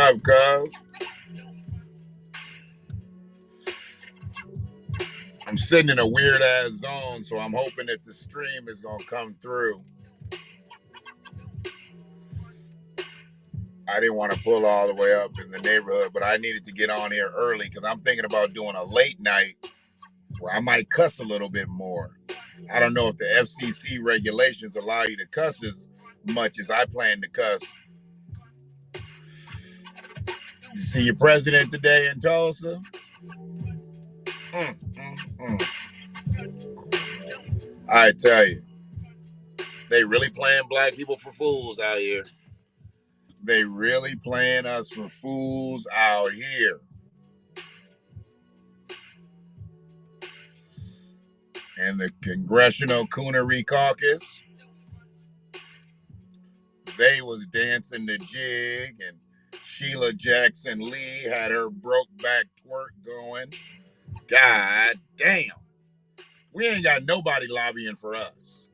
up, cuz? I'm sitting in a weird ass zone, so I'm hoping that the stream is gonna come through. I didn't want to pull all the way up in the neighborhood, but I needed to get on here early because I'm thinking about doing a late night where I might cuss a little bit more. I don't know if the FCC regulations allow you to cuss as much as I plan to cuss. You see your president today in Tulsa? I tell you, they really playing black people for fools out here. They really playing us for fools out here. And the Congressional Coonery Caucus, they was dancing the jig, and Sheila Jackson Lee had her broke back twerk going. God damn. We ain't got nobody lobbying for us.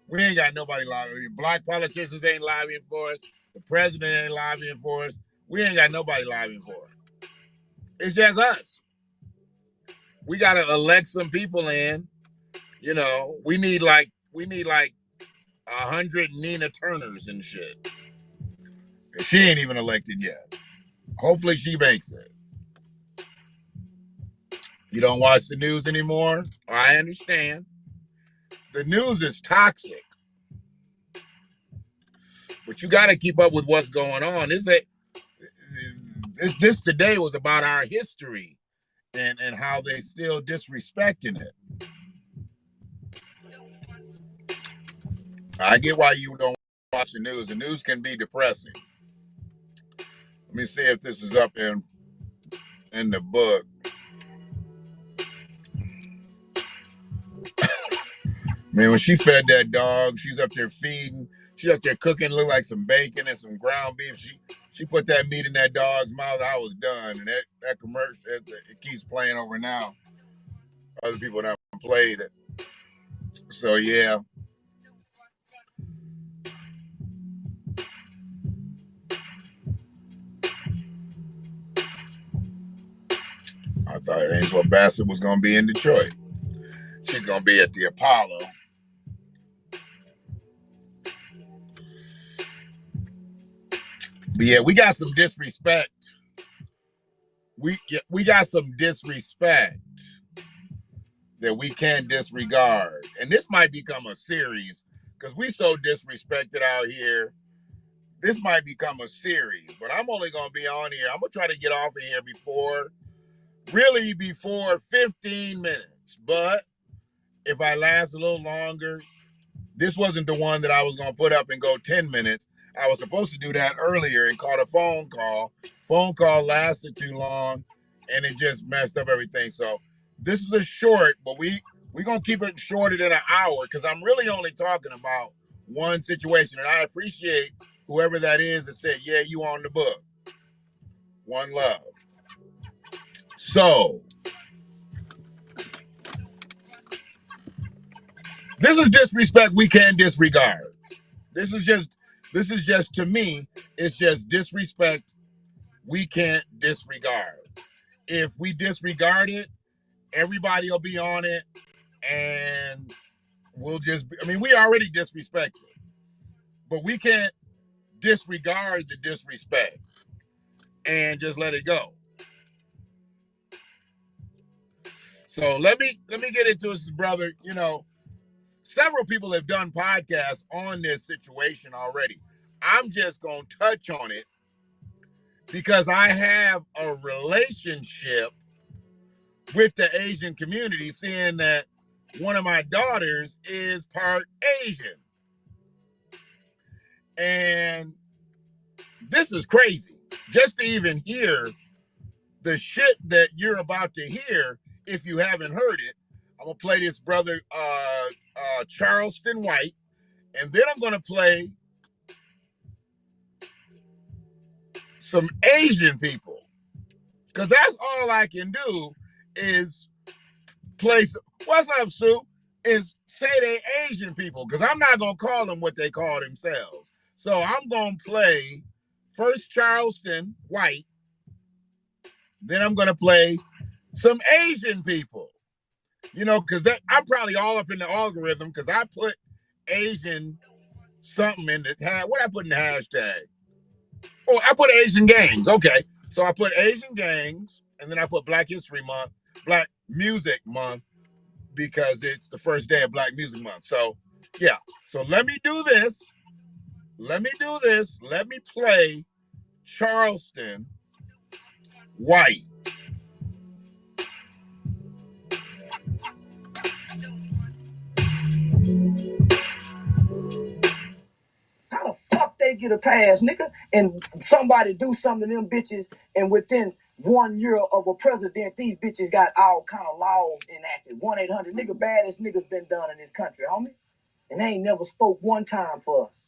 We ain't got nobody lobbying. Black politicians ain't lobbying for us. The president ain't lobbying for us. We ain't got nobody lobbying for us. It's just us. We got to elect some people in. You know, we need like 100 Nina Turners and shit. She ain't even elected yet. Hopefully she makes it. You don't watch the news anymore? I understand. The news is toxic. But you got to keep up with what's going on. This today was about our history and how they still disrespecting it. I get why you don't watch the news. The news can be depressing. Let me see if this is up in the book. Man, when she fed that dog, she's up there feeding. She's up there cooking, look like some bacon and some ground beef. She put that meat in that dog's mouth. I was done. And that commercial, it keeps playing over now. Other people have played it. So, yeah. I thought Angela Bassett was going to be in Detroit. She's going to be at the Apollo. But yeah, we got some disrespect. We got some disrespect that we can't disregard. And this might become a series because we so disrespected out here. This might become a series, but I'm only going to be on here. I'm going to try to get off of here before 15 minutes. But if I last a little longer, this wasn't the one that I was going to put up and go 10 minutes. I was supposed to do that earlier and caught a phone call. Phone call lasted too long, and it just messed up everything. So this is a short, but we're going to keep it shorter than an hour because I'm really only talking about one situation. And I appreciate whoever that is that said, yeah, you on the book. One love. So this is disrespect we can't disregard. This is just to me, it's just disrespect we can't disregard. If we disregard it, everybody will be on it and we already disrespected, but we can't disregard the disrespect and just let it go. So let me get into this, brother. You know, several people have done podcasts on this situation already. I'm just going to touch on it because I have a relationship with the Asian community, seeing that one of my daughters is part Asian. And this is crazy. Just to even hear the shit that you're about to hear, if you haven't heard it, I'm going to play this brother, Charleston White, and then I'm going to play some Asian people. Because that's all I can do is play some, what's up, Sue? Is say they Asian people. Because I'm not going to call them what they call themselves. So I'm going to play first Charleston White, then I'm going to play some Asian people. You know, because I'm probably all up in the algorithm because I put Asian something in the what I put in the hashtag. Oh, I put Asian gangs. Okay, so I put Asian gangs, and then I put Black History Month, Black Music Month, because it's the first day of Black Music Month. So yeah, so let me do this. Let me do this. Let me play Charleston White. How the fuck they get a pass, nigga? And somebody do something to them bitches, and within 1 year of a president, these bitches got all kind of laws enacted. 1-800 nigga, baddest niggas been done in this country, homie. And they ain't never spoke one time for us.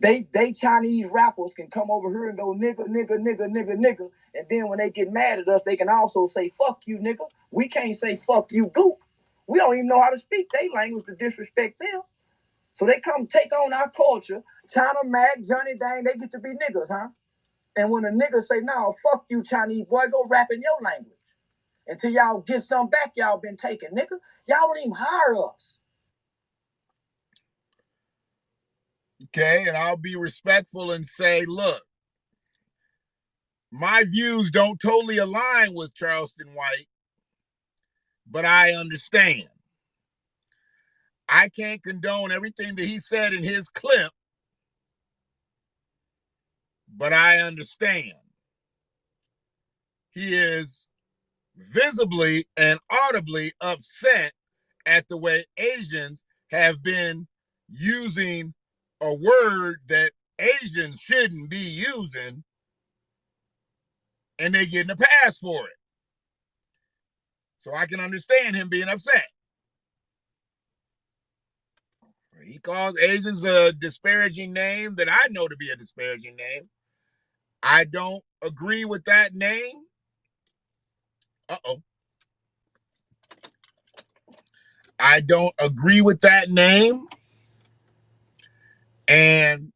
They Chinese rappers can come over here and go nigga, nigga, nigga, nigga, nigga. And then when they get mad at us, they can also say fuck you, nigga. We can't say fuck you, goop. We don't even know how to speak their language to disrespect them. So they come take on our culture. China, Mac, Johnny Dang, they get to be niggas, huh? And when a nigga say, nah, fuck you, Chinese boy, go rap in your language. Until y'all get some back, y'all been taking, nigga. Y'all don't even hire us. Okay, and I'll be respectful and say, look, my views don't totally align with Charleston White, but I understand. I can't condone everything that he said in his clip, but I understand. He is visibly and audibly upset at the way Asians have been using a word that Asians shouldn't be using, and they're getting a pass for it. So I can understand him being upset. He calls Asians a disparaging name that I know to be a disparaging name. I don't agree with that name. Uh-oh. I don't agree with that name. And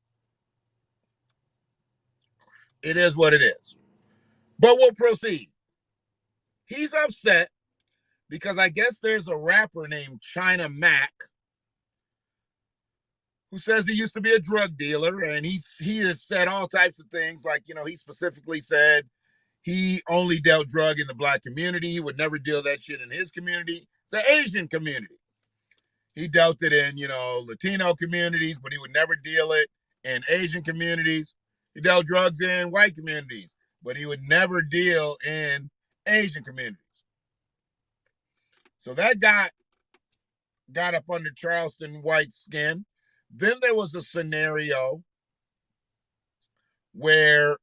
it is what it is. But we'll proceed. He's upset because I guess there's a rapper named China Mac who says he used to be a drug dealer, and he has said all types of things. Like, you know, he specifically said he only dealt drug in the Black community. He would never deal that shit in his community, the Asian community. He dealt it in, you know, Latino communities, but he would never deal it in Asian communities. He dealt drugs in white communities, but he would never deal in Asian communities. So that got up under Charleston White's skin. Then there was a scenario where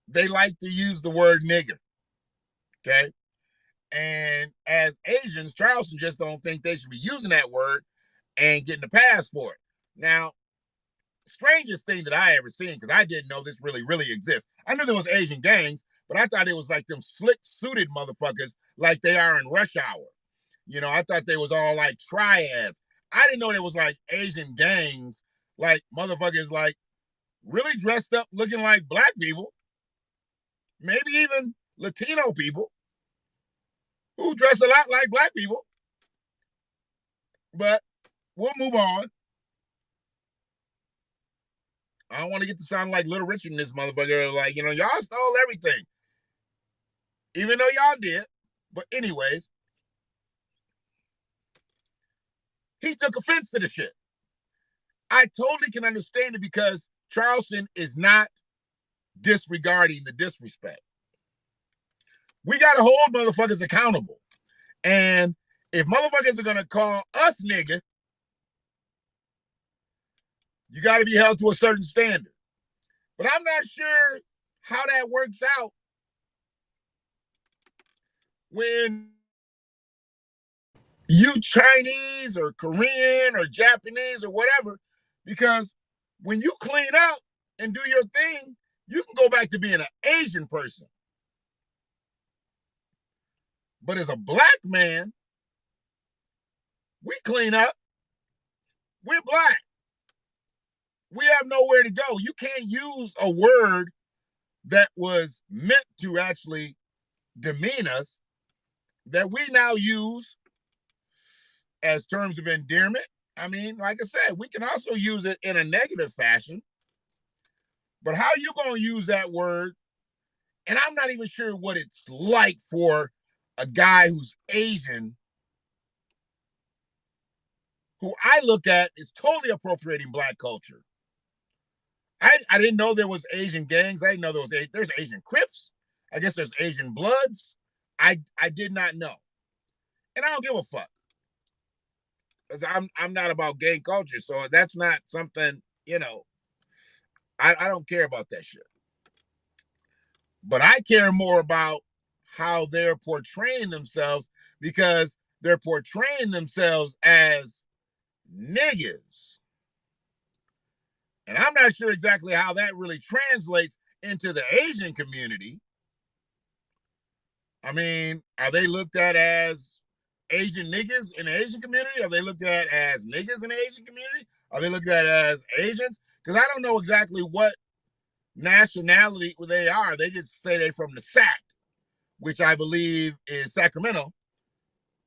they like to use the word nigger. Okay. And as Asians, Charleston just don't think they should be using that word and getting a pass for it. Now, strangest thing that I ever seen, because I didn't know this really exists. I knew there was Asian gangs, but I thought it was like them slick suited motherfuckers like they are in Rush Hour. You know, I thought they was all like triads. I didn't know there was like Asian gangs, like motherfuckers like really dressed up looking like black people, maybe even Latino people who dress a lot like black people. But we'll move on. I don't want to get to sound like Little Richard in this motherfucker. Like, you know, y'all stole everything. Even though y'all did. But anyways, he took offense to the shit. I totally can understand it because Charleston is not disregarding the disrespect. We got to hold motherfuckers accountable. And if motherfuckers are going to call us nigga, you got to be held to a certain standard. But I'm not sure how that works out when you Chinese or Korean or Japanese or whatever, because when you clean up and do your thing, you can go back to being an Asian person. But as a black man, we clean up. We're black. we have nowhere to go. You can't use a word that was meant to actually demean us that we now use as terms of endearment. I mean, like I said, we can also use it in a negative fashion. But how you going to use that word? And I'm not even sure what it's like for a guy who's Asian, who I look at is totally appropriating black culture. I didn't know there was Asian gangs. I didn't know there's Asian Crips. I guess there's Asian Bloods. I did not know. And I don't give a fuck. Because I'm not about gang culture. So that's not something, I don't care about that shit. But I care more about how they're portraying themselves, because they're portraying themselves as niggas. And I'm not sure exactly how that really translates into the Asian community. I mean, are they looked at as Asian niggas in the Asian community? Are they looked at as niggas in the Asian community? Are they looked at as Asians? Because I don't know exactly what nationality they are. They just say they're from the SAC, which I believe is Sacramento.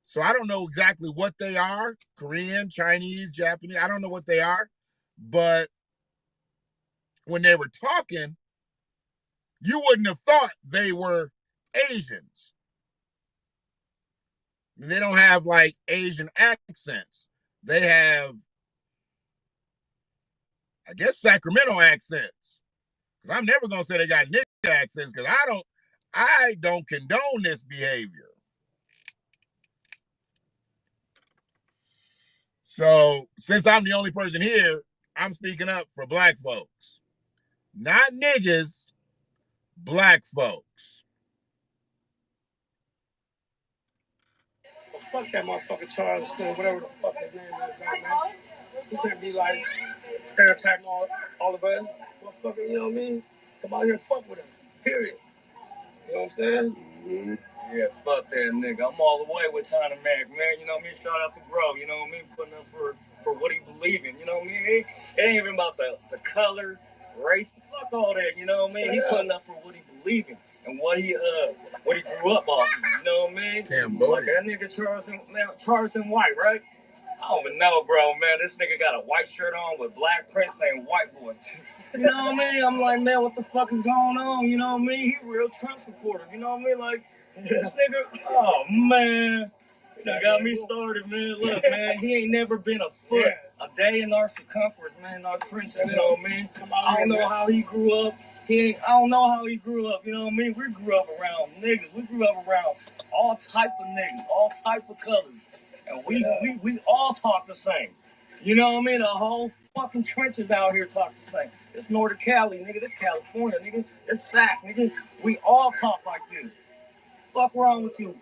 So I don't know exactly what they are. Korean, Chinese, Japanese. I don't know what they are. But when they were talking, you wouldn't have thought they were Asians. They don't have like Asian accents. They have, I guess, Sacramento accents. Because I'm never gonna say they got nigga accents, because I don't condone this behavior. So since I'm the only person here, I'm speaking up for black folks. Not niggas, black folks. Well, fuck that motherfucker Charleston, whatever the fuck his name is right now. He can't be like stereotyping all of us. Motherfucker, you know what I mean? Come out here and fuck with us. Period. You know what I'm saying? Mm-hmm. Yeah, fuck that nigga. I'm all the way with China Mac, man. You know what I mean? Shout out to Bro, you know what I mean? Putting up for what he believe in, you know what I mean? It ain't even about the color, race, fuck all that, you know what I mean? He putting up for what he believe in and what he grew up off of, you know what I mean? Cambodia. Like that nigga Charleston White, right? I don't even know, bro, man. This nigga got a white shirt on with black print saying white boy. You know what I mean? I'm like, man, what the fuck is going on? You know what I mean? He real Trump supporter. You know what I mean? Like, this nigga, oh, man. That got me started, man. Look, man, he ain't never been a foot, a day in our circumference, man, our trenches, you know what I mean? I don't know how he grew up. I don't know how he grew up, you know what I mean? We grew up around niggas. We grew up around all type of niggas, all type of colors. And we all talk the same. You know what I mean? The whole fucking trenches out here talk the same. It's Northern Cali, nigga. This California, nigga. It's SAC, nigga. We all talk like this. Fuck wrong with you?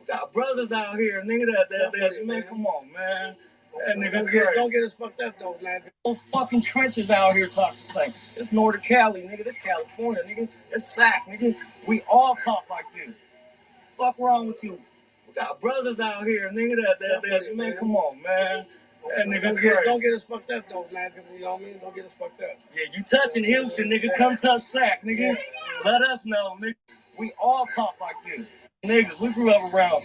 We got brothers out here, nigga. That man, come on, man. That nigga crazy. Don't get us fucked up, though, man. Whole fucking trenches out here talk the same. It's Northern Cali, nigga. This California, nigga. It's SAC, nigga. We all talk like this. Fuck wrong with you? We got brothers out here, nigga. That man, come on, man. That nigga crazy. Don't get us fucked up, though, man. You know what I mean? Don't get us fucked up. Yeah, you touching Houston, nigga. Come touch SAC, nigga. Let us know, nigga. We all talk like this. Niggas, we grew up around.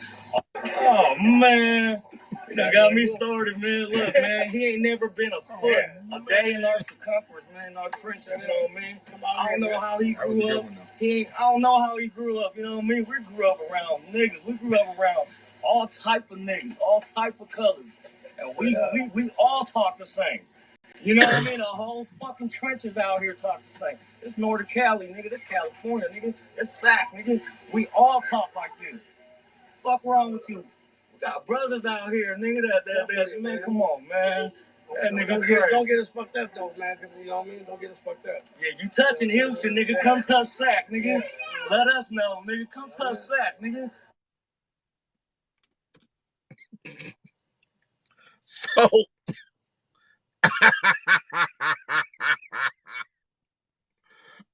Oh, man. You done got me started, man. Look, man, he ain't never been a foot, a day in our circumference, man, our trenches, you know what I mean? I don't know how he grew up. I don't know how he grew up, you know what I mean? We grew up around niggas. We grew up around all type of niggas, all type of colors. And we all talk the same. You know what I mean? The whole fucking trenches out here talk the same. It's Northern Cali, nigga. This California, nigga. It's SAC, nigga. We all talk like this. Fuck wrong with you? We got brothers out here, nigga. That man, come on, man. That nigga crazy. Don't get us fucked up, though, man. You know what I mean? Don't get us fucked up. Yeah, you touching Houston, nigga. Come touch SAC, nigga. Let us know, nigga. Come touch SAC, nigga. So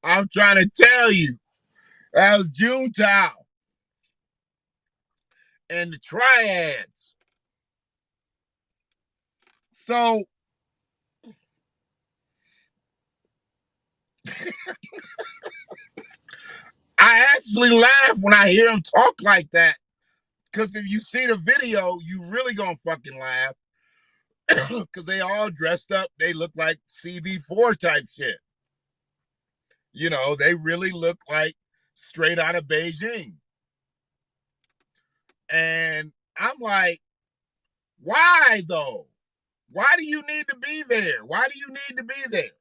I'm trying to tell you, that was Junetown and the triads. So I actually laugh when I hear them talk like that. Because if you see the video, you really gonna fucking laugh. Because they all dressed up. They look like CB4 type shit. You know, they really look like straight out of Beijing. And I'm like, why though? Why do you need to be there? Why do you need to be there?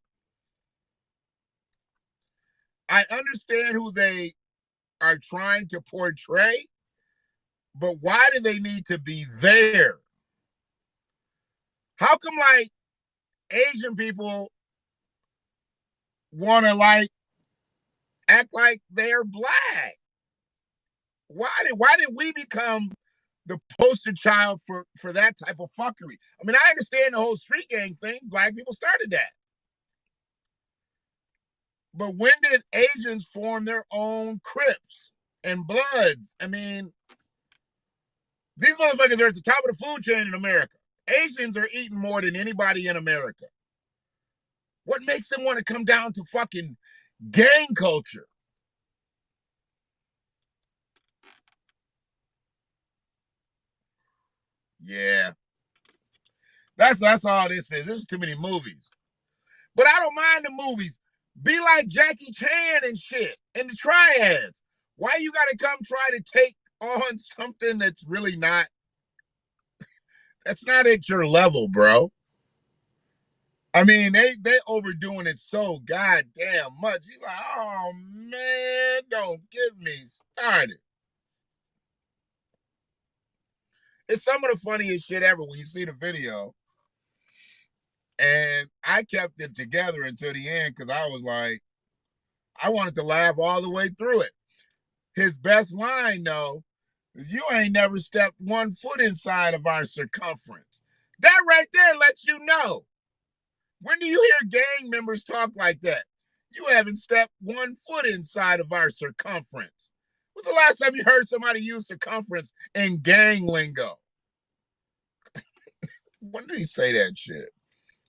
I understand who they are trying to portray, but why do they need to be there? How come like Asian people want to like act like they're black? Why did we become the poster child for that type of fuckery? I mean, I understand the whole street gang thing. Black people started that. But when did Asians form their own Crips and Bloods? I mean, these motherfuckers are at the top of the food chain in America. Asians are eating more than anybody in America. What makes them want to come down to fucking gang culture? Yeah. That's all this is. This is too many movies. But I don't mind the movies. Be like Jackie Chan and shit and the triads. Why you gotta come try to take on something that's really not, that's not at your level, bro? I mean, they overdoing it so goddamn much. You're like, oh man, don't get me started. It's some of the funniest shit ever when you see the video. And I kept it together until the end because I was like, I wanted to laugh all the way through it. His best line, though, is you ain't never stepped 1 foot inside of our circumference. That right there lets you know. When do you hear gang members talk like that? You haven't stepped 1 foot inside of our circumference. When's the last time you heard somebody use circumference in gang lingo? When did he say that shit?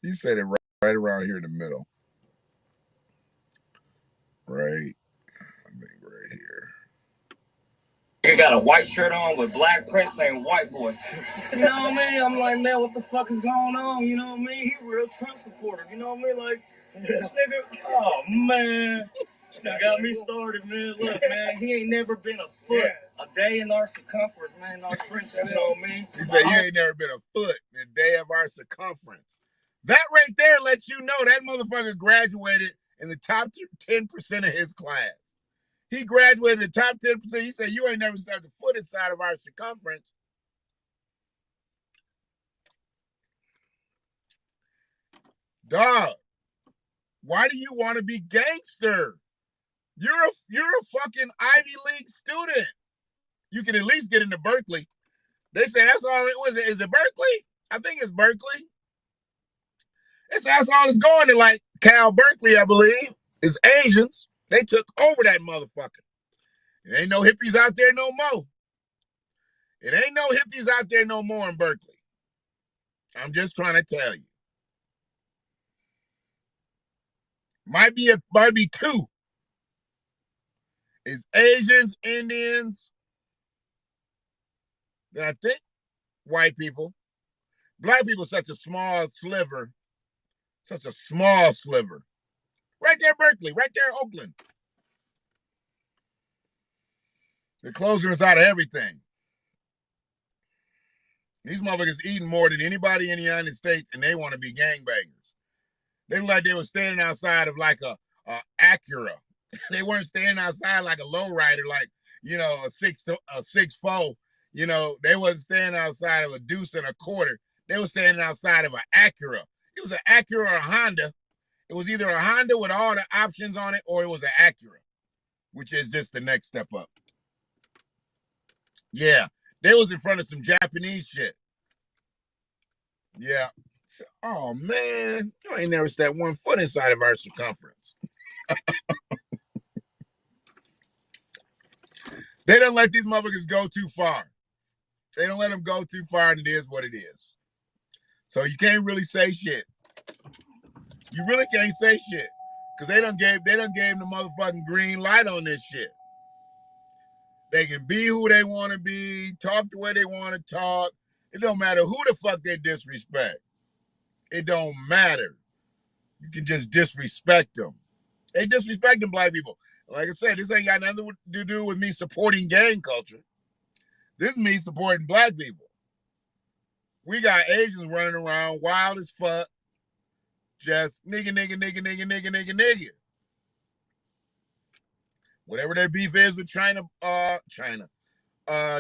He said it right around here in the middle. Right. I think right here. He got a white shirt on with black print saying white boy. You know what I mean? I'm like, man, what the fuck is going on? You know what I mean? He a real Trump supporter. You know what I mean? Like, this nigga, oh, man. That got me started, man. Look, man, he ain't never been a foot a day in our circumference, man. Our French, you know what I mean? He said, you ain't never been a foot in a day of our circumference. That right there lets you know that motherfucker graduated in the top 10% of his class. He graduated in the top 10%. He said, you ain't never stepped a foot inside of our circumference. Dog, why do you want to be gangster? You're a fucking Ivy League student. You can at least get into Berkeley. They say that's all it was. Is it Berkeley? I think it's Berkeley. That's all it's going to, like Cal Berkeley, I believe. It's Asians. They took over that motherfucker. It ain't no hippies out there no more. It ain't no hippies out there no more in Berkeley. I'm just trying to tell you. Might be two. It's Asians, Indians, then I think white people. Black people such a small sliver. Such a small sliver. Right there, Berkeley. Right there, Oakland. They're closing us out of everything. These motherfuckers eating more than anybody in the United States, and they want to be gangbangers. They look like they were standing outside of like a Acura. They weren't standing outside like a lowrider, like, you know, a 6'4". You know, they wasn't standing outside of a deuce and a quarter. They were standing outside of an Acura. It was an Acura or a Honda. It was either a Honda with all the options on it, or it was an Acura, which is just the next step up. Yeah, they was in front of some Japanese shit. Yeah. Oh, man. You ain't never stepped 1 foot inside of our circumference. They don't let these motherfuckers go too far. They don't let them go too far, and it is what it is. So you can't really say shit. You really can't say shit. Cause they done gave the motherfucking green light on this shit. They can be who they want to be, talk the way they want to talk. It don't matter who the fuck they disrespect. It don't matter. You can just disrespect them. They disrespecting black people. Like I said, this ain't got nothing to do with me supporting gang culture. This is me supporting black people. We got Asians running around wild as fuck, just nigga. Whatever their beef is with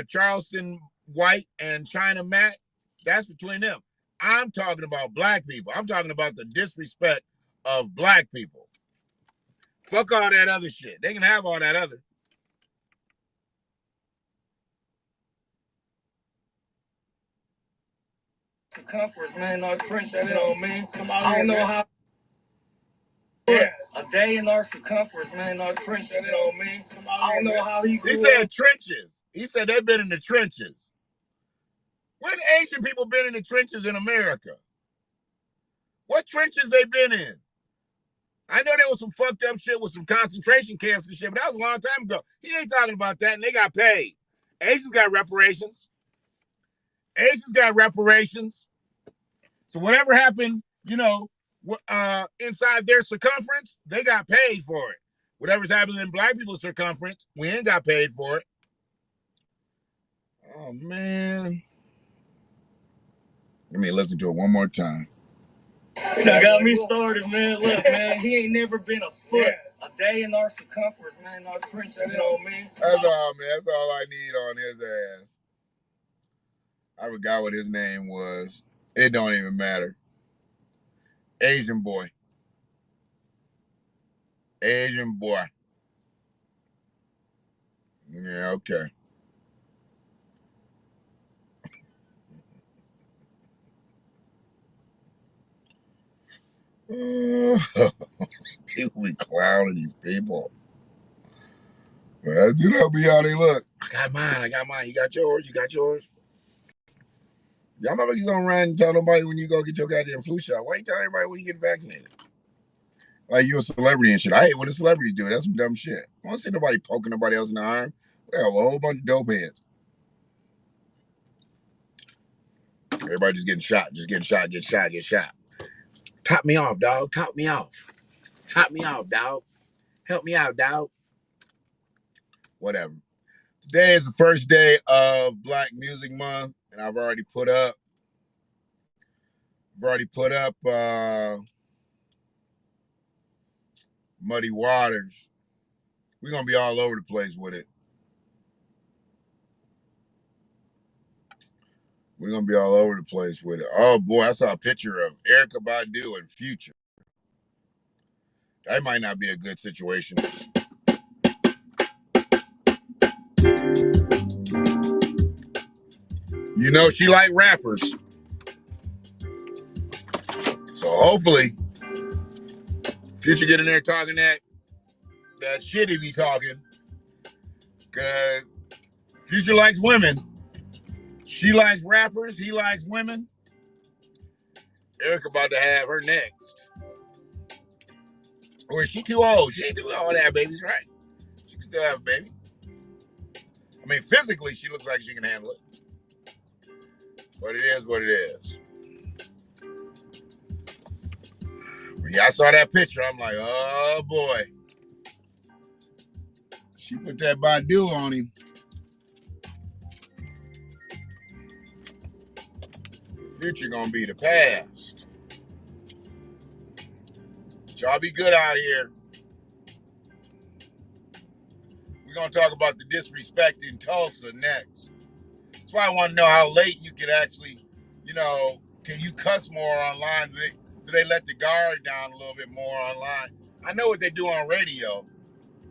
Charleston White and China Matt, that's between them. I'm talking about black people. I'm talking about the disrespect of black people. Fuck all that other shit. They can have all that other. Circumference, man, our strength, you know what I mean? I don't know how. Yeah. A day in our circumference, man, our strength, you know what I mean? I don't know how he grew up. He said trenches. He said they've been in the trenches. When Asian people been in the trenches in America? What trenches they been in? I know there was some fucked up shit with some concentration camps and shit, but that was a long time ago. He ain't talking about that, and they got paid. Asians got reparations. So whatever happened, inside their circumference, they got paid for it. Whatever's happening in black people's circumference, we ain't got paid for it. Oh, man. Let me listen to it one more time. You got me started, man. Look, man, he ain't never been a foot, a day in our circumference, man. Our strength, you know what I mean? That's all, man. That's all I need on his ass. I forgot what his name was. It don't even matter. Asian boy. Yeah, okay. People be clowning these people. Well, you know me how they look. I got mine. You got yours. Y'all motherfuckers don't run and tell nobody when you go get your goddamn flu shot. Why you telling everybody when you get vaccinated? Like you a celebrity and shit. I hate when the celebrities do it. That's some dumb shit. I don't see nobody poking nobody else in the arm. They have a whole bunch of dope heads. Everybody just getting shot. Get shot. Top me off, dog. Top me off, dog. Help me out, dog. Whatever. Today is the first day of Black Music Month, and I've already put up Muddy Waters. We're gonna be all over the place with it. Oh boy, I saw a picture of Erykah Badu and Future. That might not be a good situation. You know, she like rappers. So hopefully, Future get in there talking that shit he be talking. Cause Future likes women. She likes rappers. He likes women. Erykah about to have her next. Or is she too old? She ain't too old to have babies, right? She can still have a baby. I mean, physically, she looks like she can handle it. But it is what it is. But yeah, I saw that picture. I'm like, oh boy. She put that Badu on him. Future gonna be the past. Y'all be good out here. We're gonna talk about the disrespect in Tulsa next. That's why I want to know how late you can actually, can you cuss more online? Do they let the guard down a little bit more online? I know what they do on radio,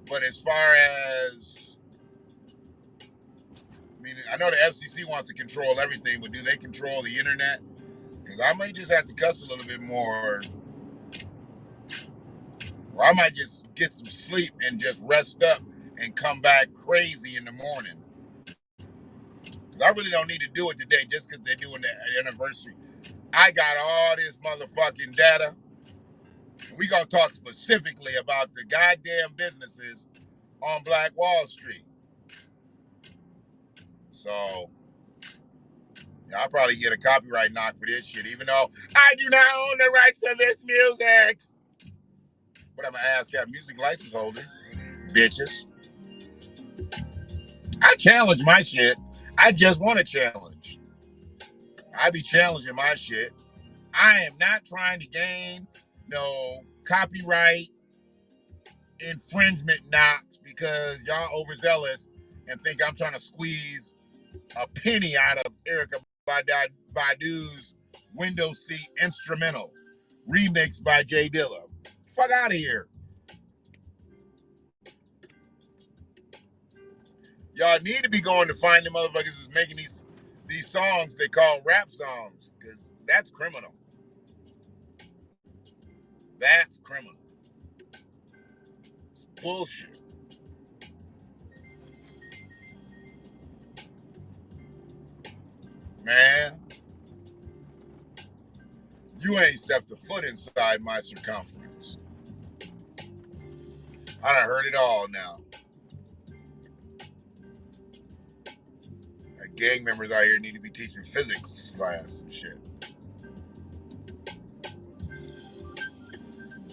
but as far as, I know the FCC wants to control everything, but do they control the internet? Because I might just have to cuss a little bit more, or I might just get some sleep and just rest up and come back crazy in the morning. Because I really don't need to do it today just because they're doing the anniversary. I got all this motherfucking data We gonna talk specifically about the goddamn businesses on Black Wall Street. So yeah, I'll probably get a copyright knock for this shit, even though I do not own the rights to this music. But I'm an ASCAP music license holder, bitches. I challenge my shit. I just want to challenge. I be challenging my shit. I am not trying to gain no copyright infringement knocks because y'all overzealous and think I'm trying to squeeze a penny out of Erykah Badu's Window Seat instrumental remixed by Jay Dilla. Fuck out of here. Y'all need to be going to find the motherfuckers that's making these songs they call rap songs, because that's criminal. That's criminal. It's bullshit. Man, you ain't stepped a foot inside my circumference. I done heard it all now. Like gang members out here need to be teaching physics class and shit.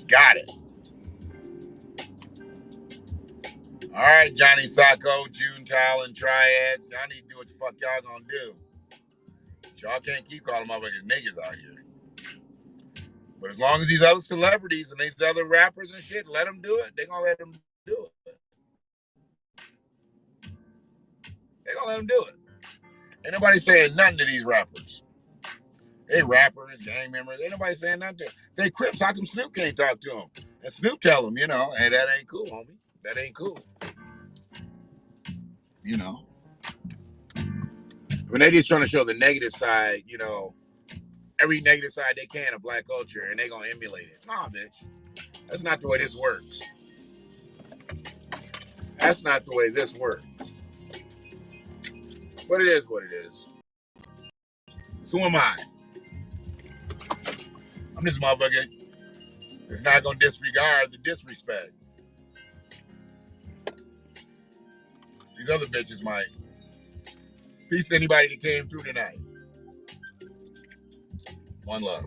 Got it. All right, Johnny Sacco, June Tile, and Triads. Y'all need to do what the fuck y'all gonna do. Y'all can't keep calling motherfuckers niggas out here. But as long as these other celebrities and these other rappers and shit let them do it, they gonna let them do it. They gonna let them do it. Ain't nobody saying nothing to these rappers. They rappers, gang members. Ain't nobody saying nothing to them. They Crips. How come Snoop can't talk to them? And Snoop tell them, hey, that ain't cool, homie. That ain't cool. When they just trying to show the negative side, every negative side they can of black culture, and they gonna emulate it. Nah, bitch. That's not the way this works. That's not the way this works. But it is what it is. So who am I? I'm this motherfucker that's not gonna disregard the disrespect. These other bitches might. Peace to anybody that came through tonight. One love.